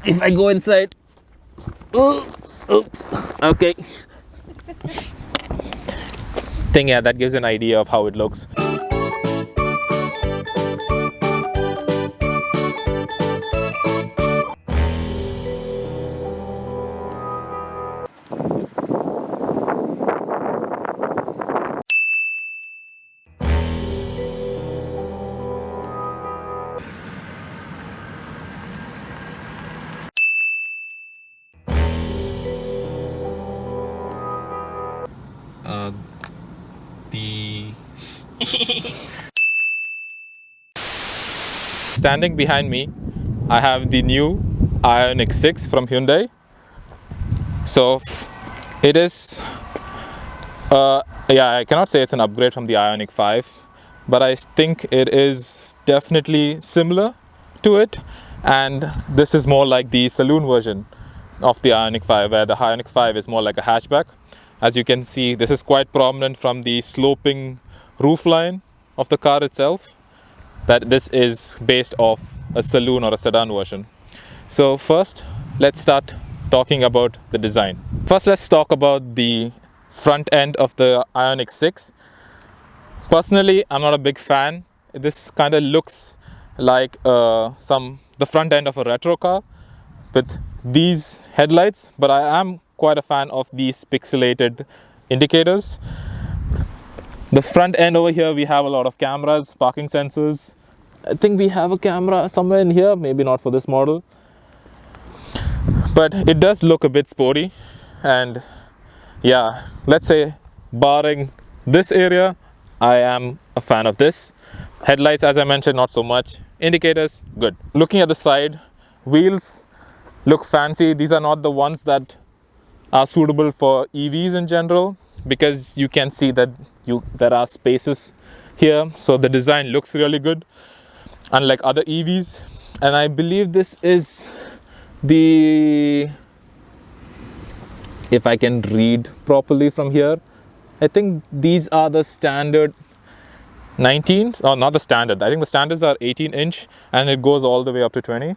If I go inside. Okay. Think, yeah, that gives an idea of how it looks. The Standing behind me, I have the new Ioniq 6 from Hyundai. So it is, yeah, I cannot say it's an upgrade from the Ioniq 5, but I think it is definitely similar to it. And this is more like the saloon version of the Ioniq 5, where the Ioniq 5 is more like a hatchback. As you can see, this is quite prominent from the sloping roofline of the car itself, that this is based off a saloon or a sedan version. So first, let's start talking about the design. First, let's talk about the front end of the Ioniq 6. Personally, I'm not a big fan. This kind of looks like the front end of a retro car with these headlights, but I am quite a fan of these pixelated indicators. The front end over here, we have a lot of cameras, parking sensors. I think we have a camera somewhere in here, maybe not for this model, but it does look a bit sporty. And yeah, let's say barring this area, I am a fan of this. Headlights, as I mentioned, not so much. Indicators, good. Looking at the side, wheels look fancy. These are not the ones that are suitable for EVs in general, because you can see that there are spaces here, so the design looks really good, unlike other EVs. And I believe this is the, if I can read properly from here, I think these are the standard 19s, or not the standard, I think the standards are 18-inch and it goes all the way up to 20,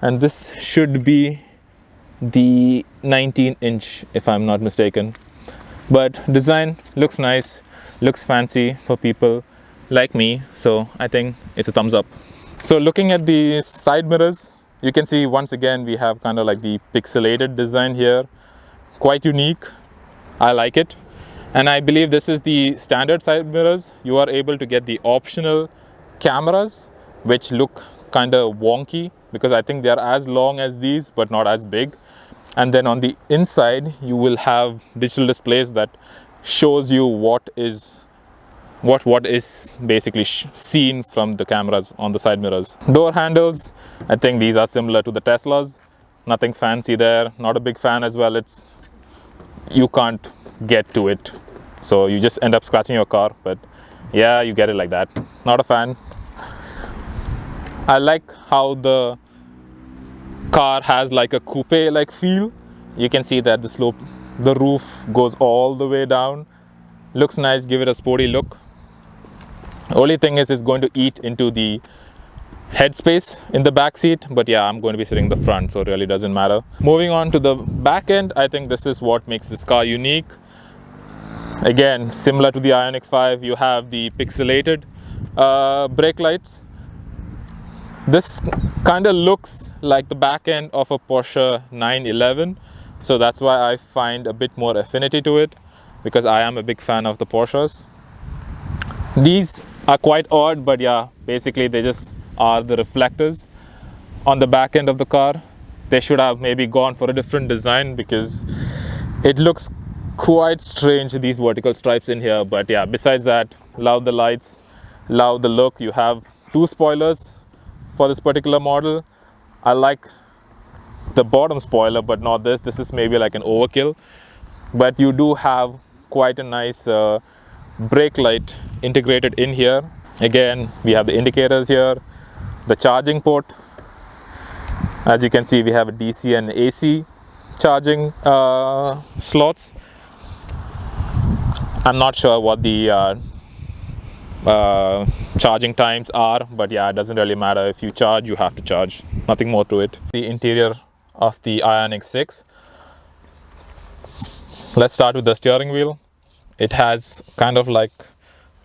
and this should be the 19-inch if I'm not mistaken. But design looks nice, looks fancy for people like me, so I think it's a thumbs up. So looking at the side mirrors, you can see once again we have kind of like the pixelated design here, quite unique. I like it. And I believe this is the standard side mirrors. You are able to get the optional cameras, which look kind of wonky because I think they are as long as these but not as big. And then on the inside you will have digital displays that shows you what is basically seen from the cameras on the side mirrors. Door handles, I think these are similar to the Teslas. Nothing fancy there. Not a big fan as well. You can't get to it, so you just end up scratching your car. But yeah, you get it like that. Not a fan. I like how the car has like a coupe like feel. You can see that the roof goes all the way down. Looks nice, give it a sporty look. Only thing is it's going to eat into the headspace in the back seat, but yeah, I'm going to be sitting in the front, so it really doesn't matter. Moving on to the back end, I think this is what makes this car unique. Again, similar to the Ioniq 5, you have the pixelated brake lights. This kind of looks like the back end of a Porsche 911, so that's why I find a bit more affinity to it, because I am a big fan of the Porsches. These are quite odd, but yeah, basically they just are the reflectors on the back end of the car. They should have maybe gone for a different design because it looks quite strange, these vertical stripes in here. But yeah, besides that, love the lights, love the look. You have two spoilers for this particular model. I like the bottom spoiler, but not this. This is maybe like an overkill, but you do have quite a nice brake light integrated in here. Again, we have the indicators here, the charging port. As you can see, we have a DC and AC charging slots. I'm not sure what the charging times are, but yeah, it doesn't really matter. If you charge, you have to charge. Nothing more to it. The interior of the Ioniq 6. Let's start with the steering wheel. It has kind of like,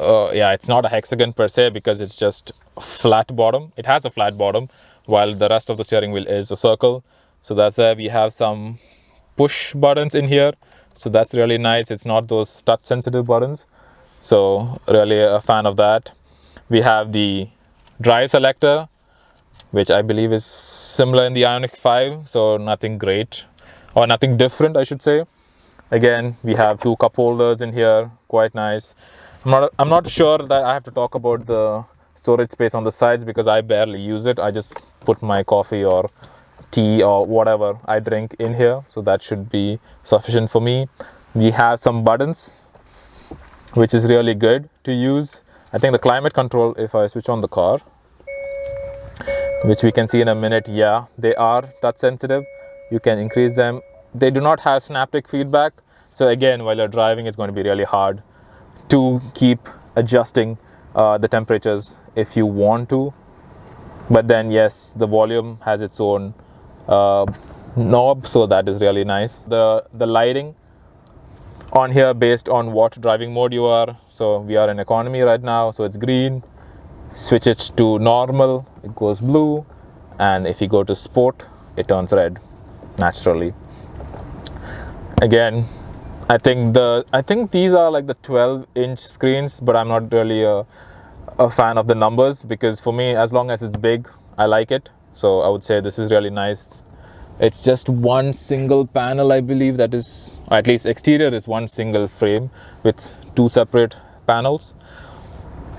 yeah, it's not a hexagon per se because it's just a flat bottom. It has a flat bottom while the rest of the steering wheel is a circle. So that's why we have some push buttons in here. So that's really nice. It's not those touch sensitive buttons. So really a fan of that. We have the drive selector, which I believe is similar in the Ioniq 5. So nothing great or nothing different, I should say. Again, we have two cup holders in here, quite nice. I'm not sure that I have to talk about the storage space on the sides because I barely use it. I just put my coffee or tea or whatever I drink in here, so that should be sufficient for me. We have some buttons, which is really good to use. I think the climate control, if I switch on the car, which we can see in a minute, yeah, they are touch sensitive. You can increase them. They do not have synaptic feedback. So again, while you're driving, it's going to be really hard to keep adjusting the temperatures if you want to. But then yes, the volume has its own knob, so that is really nice. The lighting on here based on what driving mode you are. So we are in economy right now, so it's green. Switch it to normal, it goes blue, and if you go to sport, it turns red naturally. Again, I think these are like the 12-inch screens, but I'm not really a fan of the numbers because for me, as long as it's big, I like it. So I would say this is really nice. It's just one single panel, I believe, that is, or at least exterior is one single frame with two separate panels.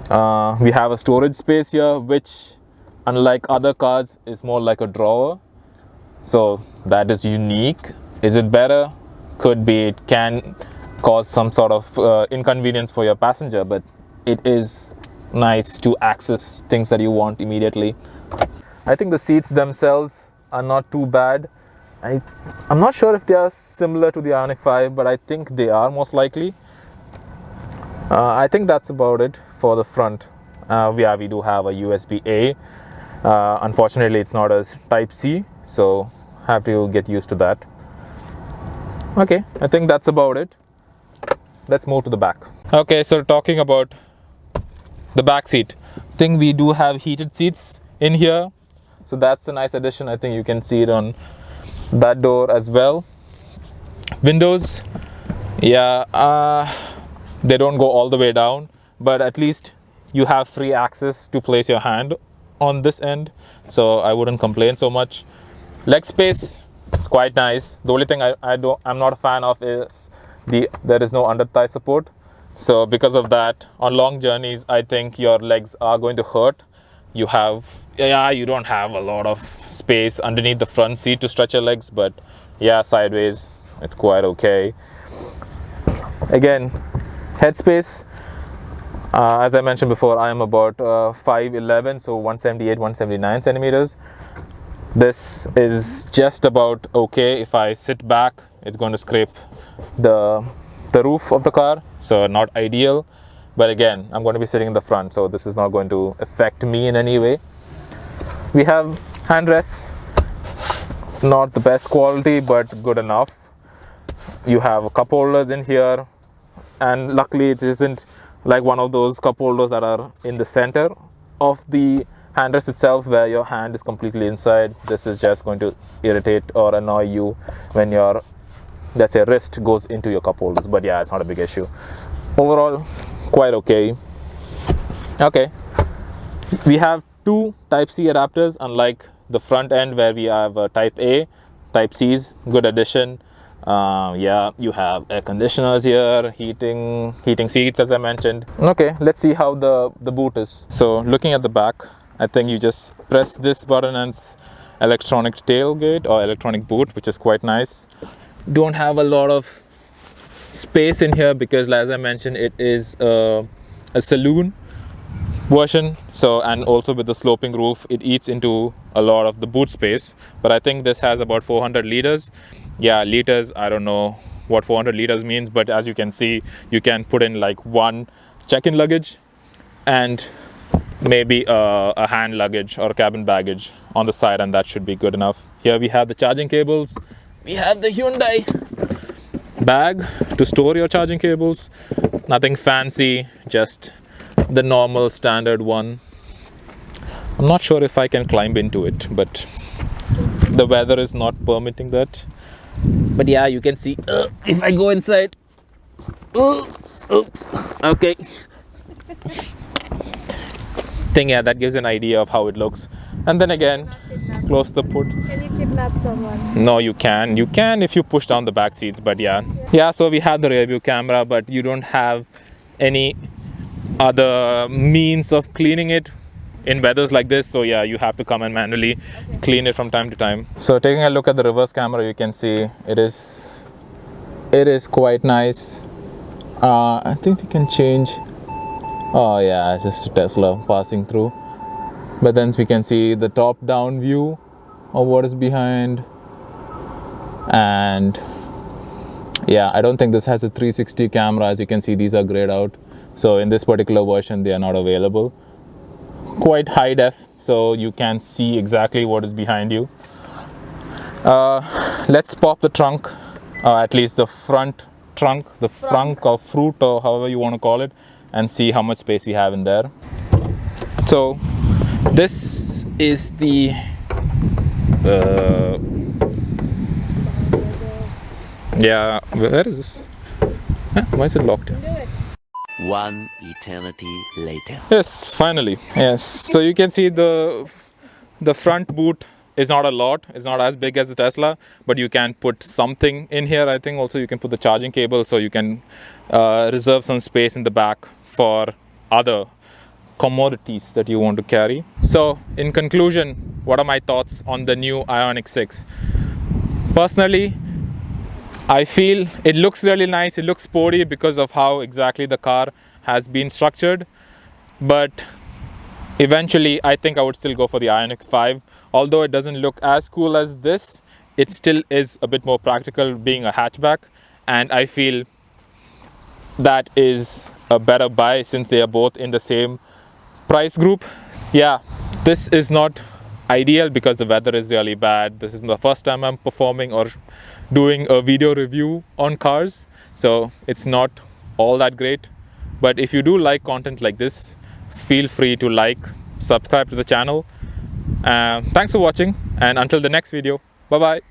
We have a storage space here, which unlike other cars is more like a drawer. So that is unique. Is it better? Could be. It can cause some sort of inconvenience for your passenger, but it is nice to access things that you want immediately. I think the seats themselves are not too bad. I'm not sure if they are similar to the Ioniq 5, but I think they are most likely. I think that's about it for the front. Yeah, we do have a USB-A. Unfortunately, it's not a Type-C, so have to get used to that. Okay, I think that's about it. Let's move to the back. Okay, so talking about the back seat, I think we do have heated seats in here. So that's a nice addition. I think you can see it on that door as well. Windows, yeah, they don't go all the way down, but at least you have free access to place your hand on this end. So I wouldn't complain so much. Leg space is quite nice. The only thing I'm not a fan of is there is no under thigh support. So because of that, on long journeys, I think your legs are going to hurt. You don't have a lot of space underneath the front seat to stretch your legs, but yeah, sideways, it's quite okay. Again, headspace, as I mentioned before, I am about 5'11", so 178, 179 centimeters. This is just about okay. If I sit back, it's going to scrape the roof of the car, so not ideal. But again, I'm going to be sitting in the front, so this is not going to affect me in any way. We have handrests, not the best quality, but good enough. You have cup holders in here, and luckily it isn't like one of those cup holders that are in the center of the handrest itself where your hand is completely inside. This is just going to irritate or annoy you when your, let's say, wrist goes into your cup holders. But yeah, it's not a big issue. Overall, quite okay. Okay, we have two Type-C adapters, unlike the front end where we have Type A. Type-C's, good addition. Yeah, you have air conditioners here, heating seats, as I mentioned. Okay, let's see how the boot is. So looking at the back, I think you just press this button and it's electronic tailgate or electronic boot, which is quite nice. Don't have a lot of space in here because, as I mentioned, it is a saloon version, so, and also with the sloping roof, it eats into a lot of the boot space. But I think this has about 400 liters. Yeah, liters, I don't know what 400 liters means, but as you can see, you can put in like one check-in luggage and maybe a hand luggage or cabin baggage on the side, and that should be good enough. Here we have the charging cables. We have the Hyundai bag to store your charging cables. Nothing fancy, just the normal standard one. I'm not sure if I can climb into it, but the weather is not permitting that. But yeah, you can see if I go inside. Okay. Yeah, that gives an idea of how it looks. And then again, close the hood. Can you kidnap someone? No, you can. You can if you push down the back seats, but yeah. Yeah, so we have the rear view camera, but you don't have any other means of cleaning it in weathers like this. So yeah, you have to come and manually clean it from time to time. So taking a look at the reverse camera, you can see it is quite nice. I think we can change. Oh yeah, it's just a Tesla passing through. But then we can see the top down view of what is behind. And yeah, I don't think this has a 360 camera. As you can see, these are grayed out. So in this particular version, they are not available. Quite high def, so you can see exactly what is behind you. Let's pop the trunk, at least the front trunk, the frunk or fruit or however you want to call it, and see how much space we have in there. So this is the yeah, where is this? Why is it locked? One eternity later. Yes, finally. Yes, so you can see the front boot is not a lot. It's not as big as the Tesla, but you can put something in here. I think also you can put the charging cable, so you can reserve some space in the back for other commodities that you want to carry. So in conclusion, what are my thoughts on the new Ioniq 6? Personally, I feel it looks really nice. It looks sporty because of how exactly the car has been structured. But eventually, I think I would still go for the Ioniq 5. Although it doesn't look as cool as this, it still is a bit more practical being a hatchback. And I feel that is a better buy since they are both in the same price group. Yeah, this is not ideal because the weather is really bad. This is the first time I'm performing or doing a video review on cars, so it's not all that great. But if you do like content like this, feel free to like, subscribe to the channel. Thanks for watching, and until the next video, bye bye.